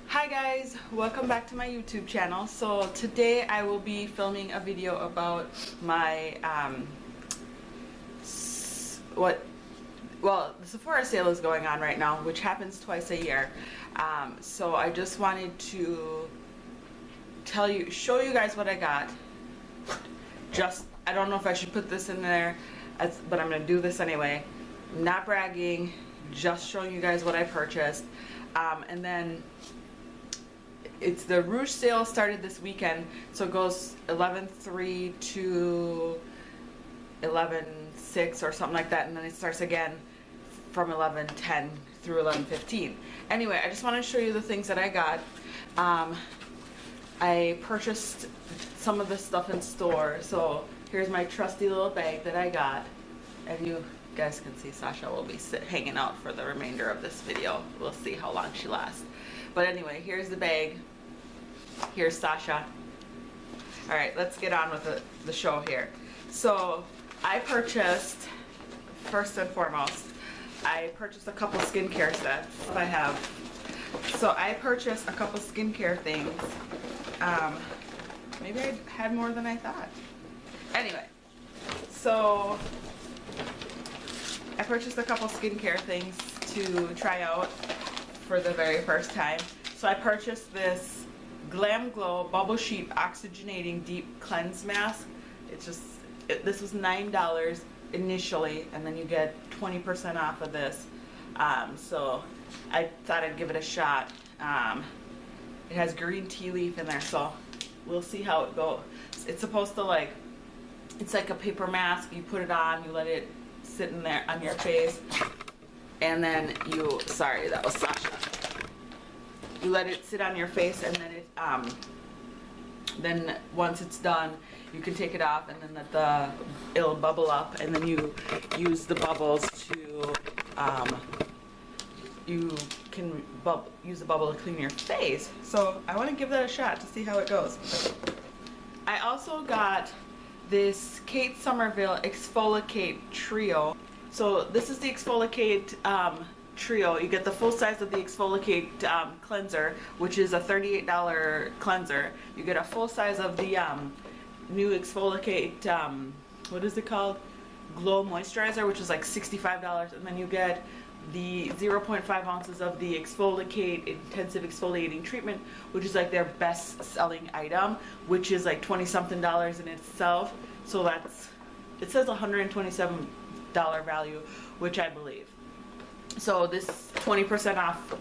Hi guys, welcome back to my YouTube channel. So today I will be filming a video about my the Sephora sale is going on right now, which happens twice a year. So I just wanted to show you guys what I got. I don't know if I should put this in there, but I'm gonna do this anyway. Not bragging, just showing you guys what I purchased. And then it's the Rouge sale started this weekend, so it goes 11/3 to 11/6 or something like that, and then it starts again from 11/10 through 11/15. Anyway, I just want to show you the things that I got. I purchased some of this stuff in store, so here's my trusty little bag that I got, and you guys can see Sasha will be hanging out for the remainder of this video. We'll see how long she lasts. But anyway, here's the bag. Here's Sasha. Alright, let's get on with the show here. So, I purchased, first and foremost, I purchased a couple skincare sets. So I purchased a couple skincare things. Maybe I had more than I thought. Anyway, so I purchased a couple skincare things to try out for the very first time. So I purchased this Glam Glow Bubble Sheet Oxygenating Deep Cleanse Mask. This was $9 initially, and then you get 20% off of this. So I thought I'd give it a shot. It has green tea leaf in there, so we'll see how it goes. It's supposed to it's like a paper mask. You put it on, you let it sit in there on your face, and then sorry, that was Sasha. You let it sit on your face, and then then once it's done, you can take it off, and then it'll bubble up, and then you use the bubbles to use the bubble to clean your face. So I want to give that a shot to see how it goes. I also got this Kate Somerville Exfoliate Trio. So this is the Exfoliate Trio. You get the full size of the Exfoliate cleanser, which is a $38 cleanser. You get a full size of the new Exfoliate, what is it called? Glow Moisturizer, which is like $65, and then you get the 0.5 ounces of the Exfoliate Intensive Exfoliating Treatment, which is like their best selling item, which is like $20-something in itself. So it says $127 value, which I believe. So this 20% off,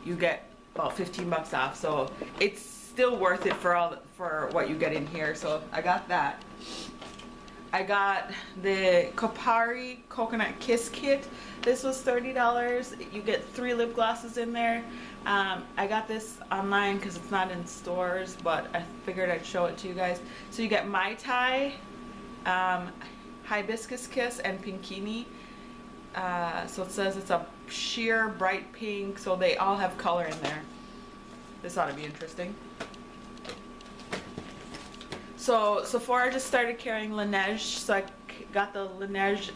you get about 15 bucks off. So it's still worth it for what you get in here. So I got that. I got the Kopari Coconut Kiss Kit. This was $30. You get 3 lip glosses in there. I got this online because it's not in stores, but I figured I'd show it to you guys. So you get Mai Tai, Hibiscus Kiss, and Pinkini. So it says it's a sheer bright pink, so they all have color in there. This ought to be interesting. So Sephora just started carrying Laneige, so I got the Laneige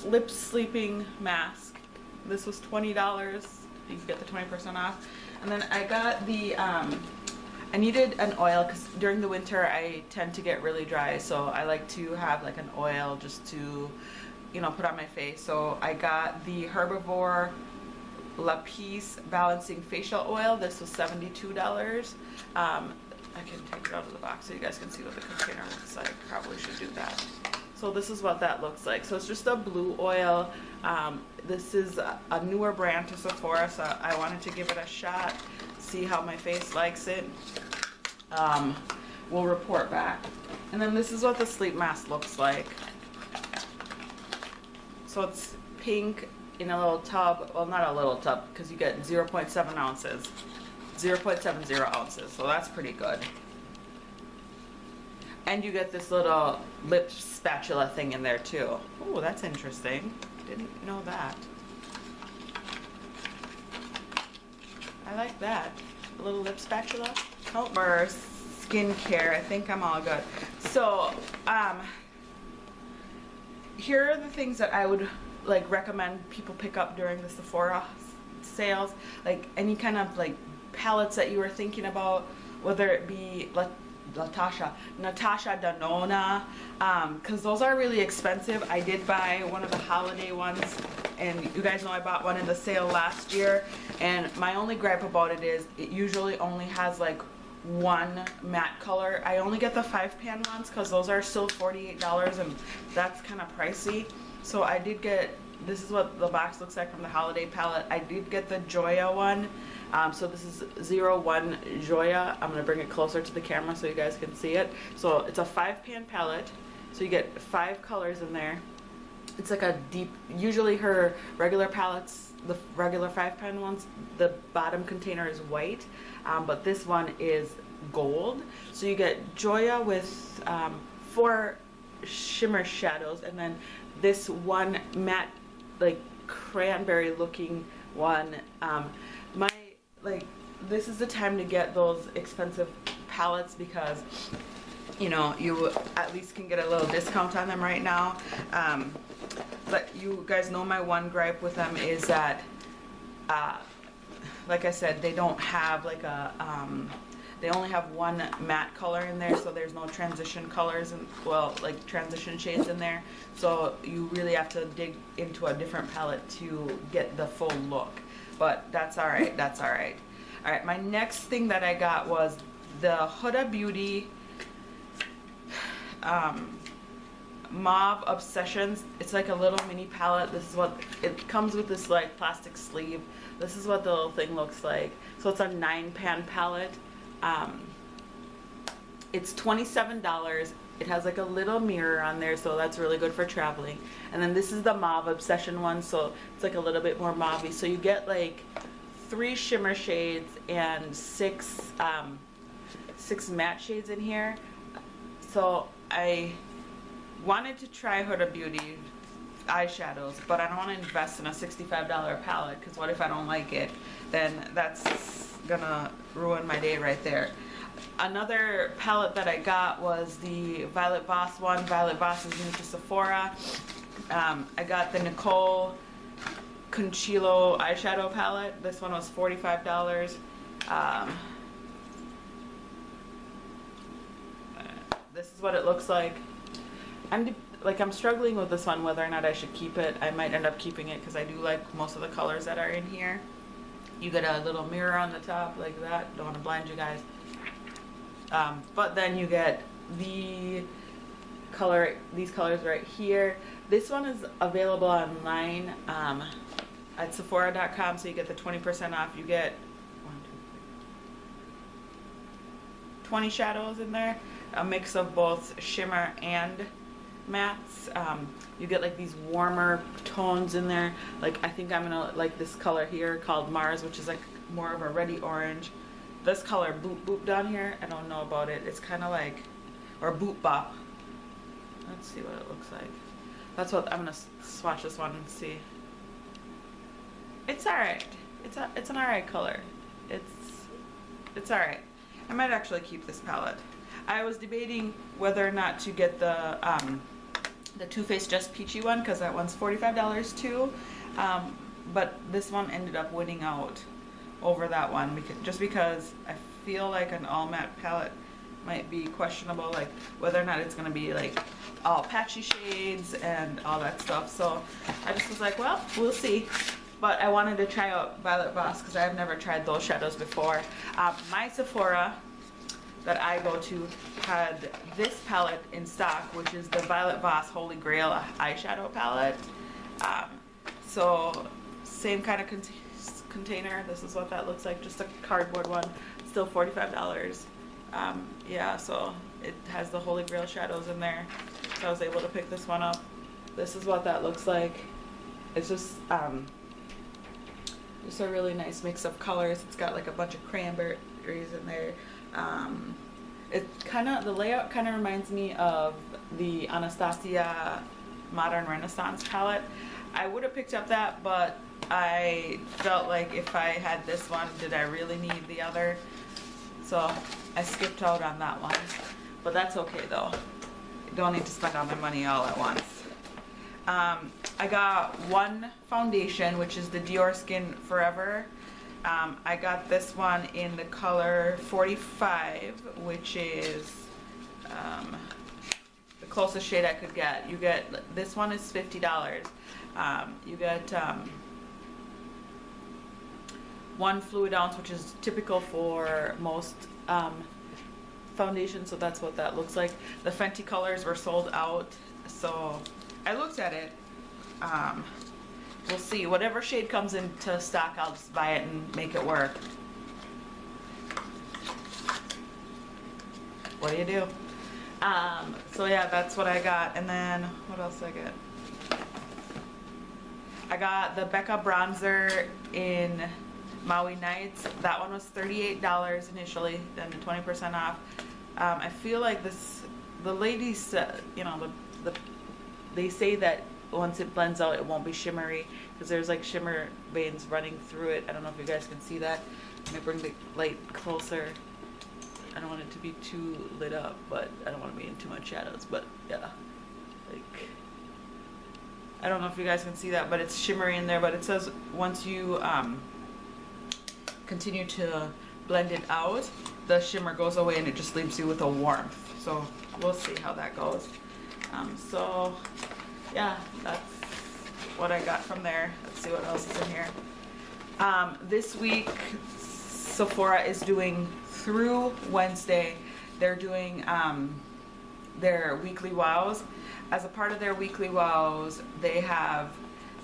Lip Sleeping Mask. This was $20. You can get the 20% off. And then I got the, I needed an oil because during the winter I tend to get really dry, so I like to have like an oil just to, put on my face. So I got the Herbivore La Peace Balancing Facial Oil. This was $72. I can take it out of the box so you guys can see what the container looks like. Probably should do that. So this is what that looks like. So it's just a blue oil. This is a newer brand to Sephora, so I wanted to give it a shot, see how my face likes it. We'll report back. And then this is what the sleep mask looks like. So it's pink in a little tub. Well, not a little tub, because you get 0.7 ounces. 0.70 ounces, so that's pretty good. And you get this little lip spatula thing in there too. Oh, that's interesting. Didn't know that. I like that. A little lip spatula. For skincare, I think I'm all good. So, here are the things that I would like recommend people pick up during the Sephora sales, like any kind of like palettes that you were thinking about, whether it be Natasha Denona, because those are really expensive. I did buy one of the holiday ones, and you guys know I bought one in the sale last year, and my only gripe about it is it usually only has like one matte color. I only get the 5-pan ones because those are still $48, and that's kind of pricey. So I did get, this is what the box looks like from the holiday palette. I did get the Joya one. So this is 01 Joya. I'm going to bring it closer to the camera so you guys can see it. So it's a 5-pan palette. So you get 5 colors in there. It's like a deep, usually her regular palettes, the regular 5-pan ones, the bottom container is white. But this one is gold. So you get Joya with 4 shimmer shadows, and then this one matte, like cranberry looking one. This is the time to get those expensive palettes because, you know, you at least can get a little discount on them right now. But you guys know my one gripe with them is that, like I said, they don't have like a, they only have one matte color in there, so there's no transition colors and, well, like transition shades in there. So you really have to dig into a different palette to get the full look. But that's all right, that's all right. All right, my next thing that I got was the Huda Beauty Mauve Obsessions. It's like a little mini palette. This is what, it comes with this like plastic sleeve. This is what the little thing looks like. So it's a 9-pan palette. It's $27. It has like a little mirror on there, so that's really good for traveling. And then this is the Mauve Obsession one, so it's like a little bit more mauve-y. So you get like 3 shimmer shades and 6 matte shades in here. So I wanted to try Huda Beauty eyeshadows, but I don't want to invest in a $65 palette, because what if I don't like it? Then that's gonna ruin my day right there. Another palette that I got was the Violet Voss one. Violet Voss is new to Sephora. I got the Nicole Conchilo eyeshadow palette. This one was $45. This is what it looks like. I'm struggling with this one, whether or not I should keep it. I might end up keeping it because I do like most of the colors that are in here. You get a little mirror on the top like that. Don't want to blind you guys. But then you get these colors right here. This one is available online at Sephora.com, so you get the 20% off. You get 20 shadows in there, a mix of both shimmer and mattes. You get like these warmer tones in there. Like I think I'm gonna like this color here called Mars, which is like more of a reddy orange. This color Boop Boop down here, I don't know about it. It's kind of like, or Boop Bop. Let's see what it looks like. That's what I'm gonna swatch this one and see. It's alright. It's an alright color. It's alright. I might actually keep this palette. I was debating whether or not to get the Too Faced Just Peachy one, because that one's $45 too. But this one ended up winning out over that one, just because I feel like an all matte palette might be questionable, like whether or not it's going to be like all patchy shades and all that stuff. So I just was like, well, we'll see. But I wanted to try out Violet Voss because I've never tried those shadows before. My Sephora that I go to had this palette in stock, which is the Violet Voss Holy Grail eyeshadow palette. So same kind of container. This is what that looks like, just a cardboard one, still $45. Yeah, so it has the Holy Grail shadows in there, so I was able to pick this one up. This is what that looks like. It's just a really nice mix of colors. It's got like a bunch of cranberries in there. The layout kind of reminds me of the Anastasia Modern Renaissance palette. I would have picked up that, but I felt like if I had this one, did I really need the other? So I skipped out on that one. But that's okay though. I don't need to spend all my money all at once. I got one foundation, which is the Dior Skin Forever. I got this one in the color 45, which is the closest shade I could get. You get, this one is $50. You get one fluid ounce, which is typical for most foundations, so that's what that looks like. The Fenty colors were sold out, so I looked at it. We'll see. Whatever shade comes into stock, I'll just buy it and make it work. What do you do? So yeah, that's what I got. And then, what else did I get? I got the Becca bronzer in Maui Nights. That one was $38 initially, then 20% off. I feel like this, the ladies, you know, they say that once it blends out, it won't be shimmery because there's like shimmer veins running through it. I don't know if you guys can see that. Let me bring the light closer. I don't want it to be too lit up, but I don't want to be in too much shadows. But yeah, like, I don't know if you guys can see that, but it's shimmery in there. But it says once you continue to blend it out, the shimmer goes away and it just leaves you with a warmth. So we'll see how that goes. So yeah, that's what I got from there. Let's see what else is in here. This week, Sephora is doing, through Wednesday, they're doing their weekly wows. As a part of their weekly wows, they have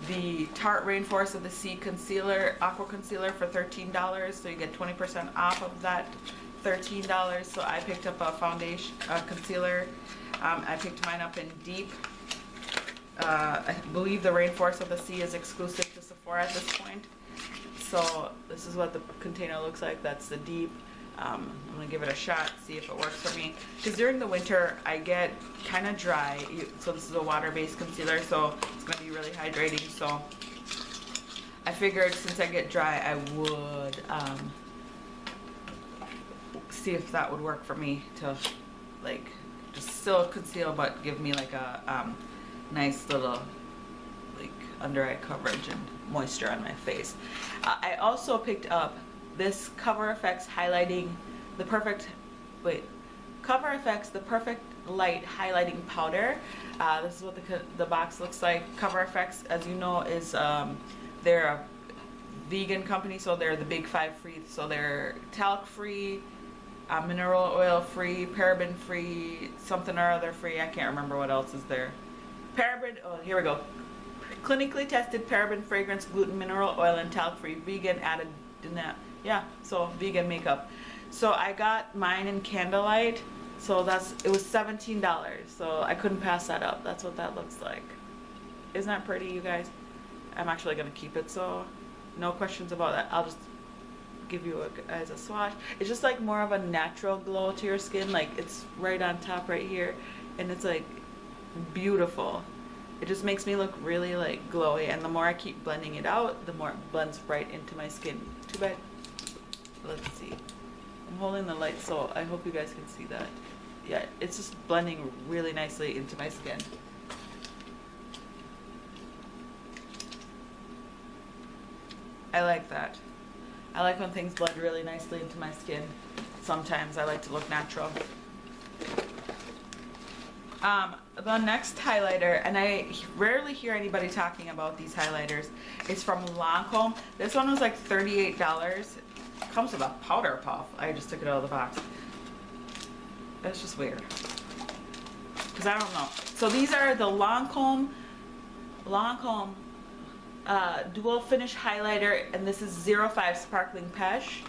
the Tarte Rainforest of the Sea concealer, aqua concealer for $13, so you get 20% off of that $13. So I picked up a foundation, concealer. I picked mine up in Deep. I believe the Rainforest of the Sea is exclusive to Sephora at this point. So this is what the container looks like. That's the Deep. I'm gonna give it a shot, see if it works for me. Because during the winter, I get kind of dry. So this is a water-based concealer, so it's gonna be really hydrating. So I figured since I get dry, I would see if that would work for me to, like, just still conceal, but give me like a nice little, like, under eye coverage and moisture on my face. I also picked up this Cover FX highlighting the perfect, Cover FX the perfect light highlighting powder. This is what the box looks like. Cover FX, as you know, is they're a vegan company, so they're the big 5 free. So they're talc free, mineral oil free, paraben free, something or other free. I can't remember what else is there. Paraben, oh, here we go. Clinically tested paraben, fragrance, gluten, mineral oil, and talc free, vegan added in that. Yeah, so vegan makeup. So I got mine in Candlelight. So it was $17. So I couldn't pass that up. That's what that looks like. Isn't that pretty, you guys? I'm actually gonna keep it, so no questions about that. I'll just give you guys a swatch. It's just like more of a natural glow to your skin. Like, it's right on top right here, and it's like beautiful. It just makes me look really like glowy, and the more I keep blending it out, the more it blends right into my skin. Too bad. Let's see. I'm holding the light, so I hope you guys can see that. Yeah, it's just blending really nicely into my skin. I like that. I like when things blend really nicely into my skin. Sometimes I like to look natural. The next highlighter, and I rarely hear anybody talking about these highlighters, is from Lancome. This one was like $38. It comes with a powder puff. I just took it out of the box. That's just weird. Because I don't know. So these are the Lancome dual finish highlighter, and this is 05 Sparkling Pesh.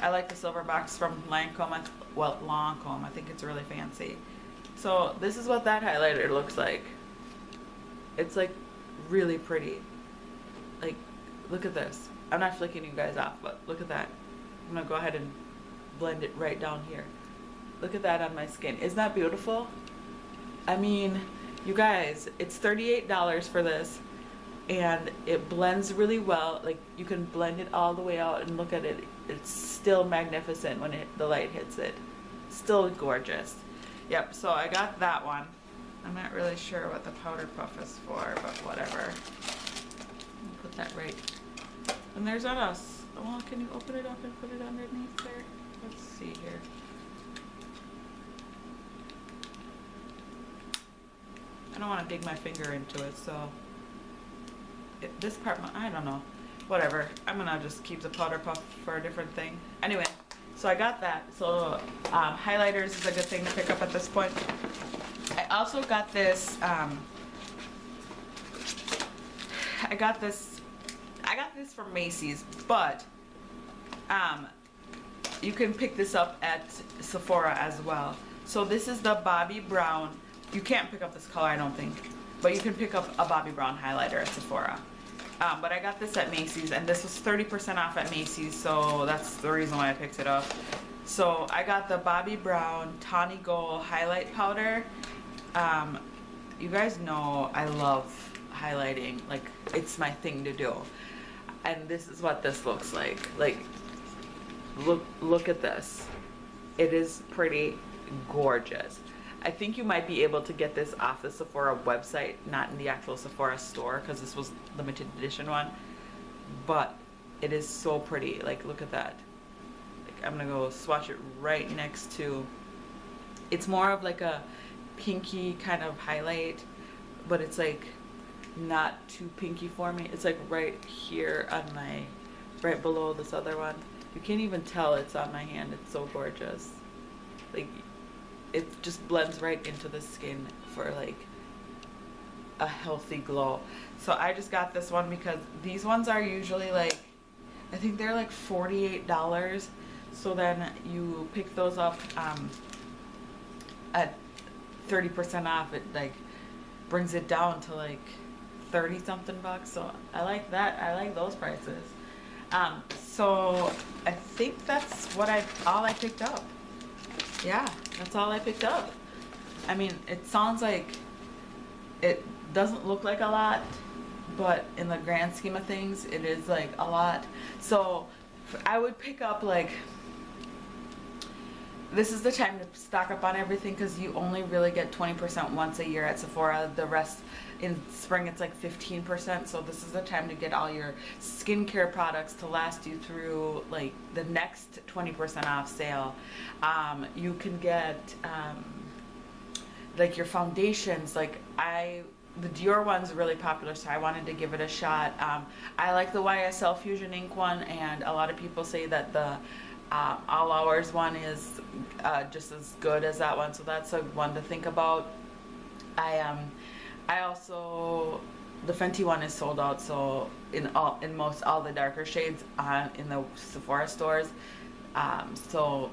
I like the silver box from Lancome. Well, Lancome. I think it's really fancy. So this is what that highlighter looks like. It's like really pretty. Like, look at this. I'm not flicking you guys off, but look at that. I'm gonna go ahead and blend it right down here. Look at that on my skin. Isn't that beautiful? I mean, you guys, it's $38 for this, and it blends really well. Like, you can blend it all the way out, and look at it. It's still magnificent when the light hits it. Still gorgeous. Yep, so I got that one. I'm not really sure what the powder puff is for, but whatever. I'll put that right. And there's not us. Well, can you open it up and put it underneath there? Let's see here. I don't want to dig my finger into it, so this part, I don't know. Whatever. I'm gonna just keep the powder puff for a different thing. Anyway, so I got that. So highlighters is a good thing to pick up at this point. I also got this. I got this from Macy's, but you can pick this up at Sephora as well. So this is the Bobbi Brown. You can't pick up this color, I don't think, but you can pick up a Bobbi Brown highlighter at Sephora. But I got this at Macy's, and this was 30% off at Macy's, so that's the reason why I picked it up. So I got the Bobbi Brown Tawny Gold Highlight Powder. You guys know I love highlighting, like it's my thing to do. And this is what this looks like. Like, look at this. It is pretty gorgeous. I think you might be able to get this off the Sephora website, not in the actual Sephora store, because this was limited edition one. But it is so pretty. Like, look at that. Like, I'm gonna go swatch it right next to. It's more of like a pinky kind of highlight, but it's like not too pinky for me. It's like right here on my, right below this other one. You can't even tell it's on my hand. It's so gorgeous. Like, it just blends right into the skin for like a healthy glow. So I just got this one because these ones are usually like, I think they're like $48. So then you pick those up at 30% off. It like brings it down to like 30 something bucks. So I like that. I like those prices. So I think that's what all I picked up. Yeah, that's all I picked up. I mean, it sounds like it doesn't look like a lot, but in the grand scheme of things, it is like a lot. So I would pick up like, this is the time to stock up on everything because you only really get 20% once a year at Sephora. The rest in spring it's like 15%. So this is the time to get all your skincare products to last you through like the next 20% off sale. You can get like your foundations. Like the Dior one's really popular, so I wanted to give it a shot. I like the YSL Fusion Ink one, and a lot of people say that the All Hours one is just as good as that one, so that's a one to think about. I also, the Fenty one is sold out, so in most all the darker shades in the Sephora stores. So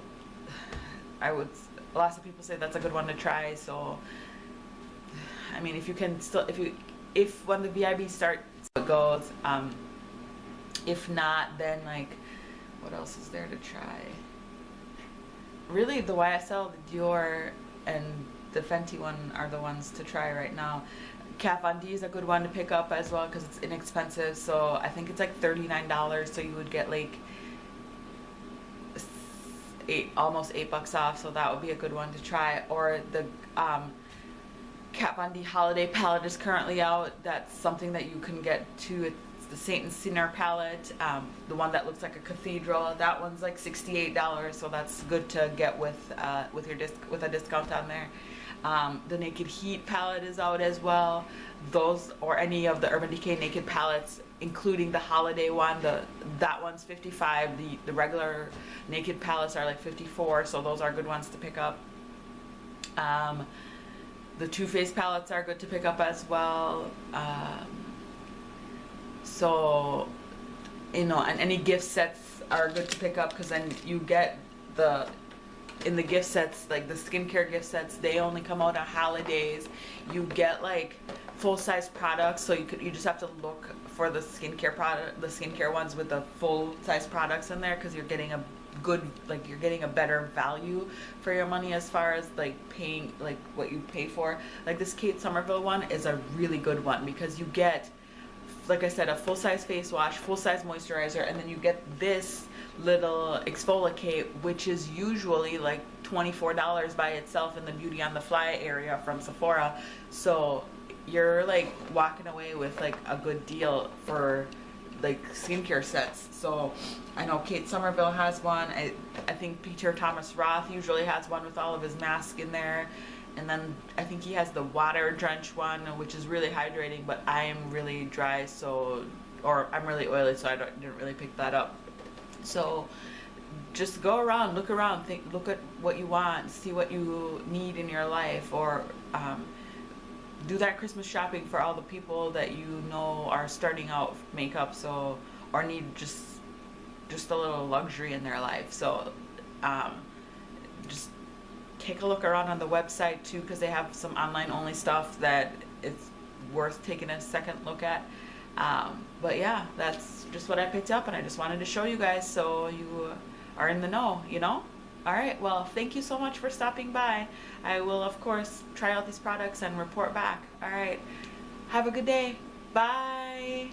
lots of people say that's a good one to try. So I mean, if you can still, if when the VIB starts it goes, if not, then like, what else is there to try? Really, the YSL, the Dior, and the Fenty one are the ones to try right now. Kat Von D is a good one to pick up as well because it's inexpensive. So I think it's like $39, so you would get like almost $8 off. So that would be a good one to try. Or the Kat Von D Holiday Palette is currently out. That's something that you can get too. It's the Saint and Sinner palette, the one that looks like a cathedral. That one's like $68, so that's good to get with a discount on there. The Naked Heat palette is out as well. Those, or any of the Urban Decay Naked palettes, including the holiday one, that one's $55. The regular Naked palettes are like $54, so those are good ones to pick up. The Too Faced palettes are good to pick up as well. So, you know, and any gift sets are good to pick up because then you get in the gift sets, like the skincare gift sets, they only come out on holidays. You get like full-size products, so you just have to look for the skincare ones with the full-size products in there because you're getting a good, like you're getting a better value for your money as far as like paying, like what you pay for. Like this Kate Somerville one is a really good one because you get, like I said, a full-size face wash, full-size moisturizer, and then you get this little exfoliate, which is usually like $24 by itself in the Beauty on the Fly area from Sephora. So you're like walking away with like a good deal for like skincare sets. So I know Kate Somerville has one. I think Peter Thomas Roth usually has one with all of his masks in there. And then I think he has the water drench one, which is really hydrating, but I am really dry, so, or I'm really oily, so I didn't really pick that up. So just go around, look around, look at what you want, see what you need in your life, or do that Christmas shopping for all the people that you know are starting out makeup, so, or need just a little luxury in their life. So just take a look around on the website too, because they have some online only stuff that it's worth taking a second look at. But yeah, that's just what I picked up, and I just wanted to show you guys so you are in the know, you know? Alright, well, thank you so much for stopping by. I will, of course, try out these products and report back. Alright, have a good day. Bye!